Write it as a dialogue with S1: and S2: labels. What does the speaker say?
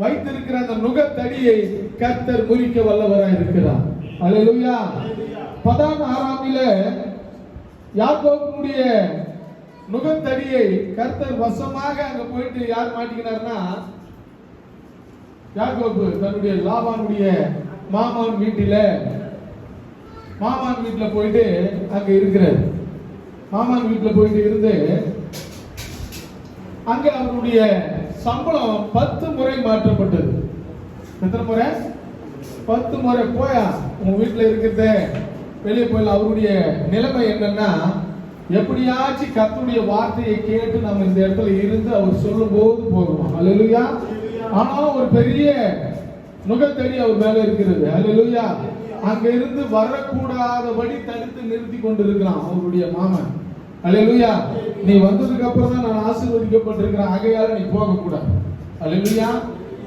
S1: வைத்திருக்கிற அந்த நுகத்தடியை கர்த்தர் முறிக்க வல்லவராய் இருக்கிறார். அல்லேலூயா. பதான் ஆறாமிலே யாக்கோபுடைய நுகத்தடியை கர்த்தர் வசமாக அங்க போயிட்டு யார் மாட்டிக்கினார்னா, யாக்கோபு தன்னுடைய லாபானுடைய மாமான் வீட்டுல போயிட்டு அங்க இருக்கிறார். மாமான் வீட்டுல போயிட்டு இருந்து அங்க அவருடைய சம்பளம் 10 முறை மாற்றப்பட்டது. எத்தனை முறை? 10 முறை. போயா உங்க வீட்டுல இருக்கிறத வெளியே போயிடலாம். அவருடைய நிலைமை என்னன்னா, எப்படியாச்சும் கர்த்தருடைய வார்த்தையை கேட்டு நம்ம இந்த இடத்துல இருந்து அவர் சொல்லும் போது போகிறோம். அல்லேலூயா. ஆனாலும் ஒரு பெரிய நுகத்தடி அவர் மேல இருக்கிறது. அல்லேலூயா. அங்க இருந்து வரக்கூடாதபடி தடுத்து நிறுத்தி கொண்டிருக்கிறான் அவருடைய மாமன். அல்லேலூயா. நீ வந்ததுக்கு அப்புறம் தான் நான் ஆசீர்வதிக்கப்பட்டிருக்கிறேன், ஆகையால நீ போக கூடாது. அல்லேலூயா.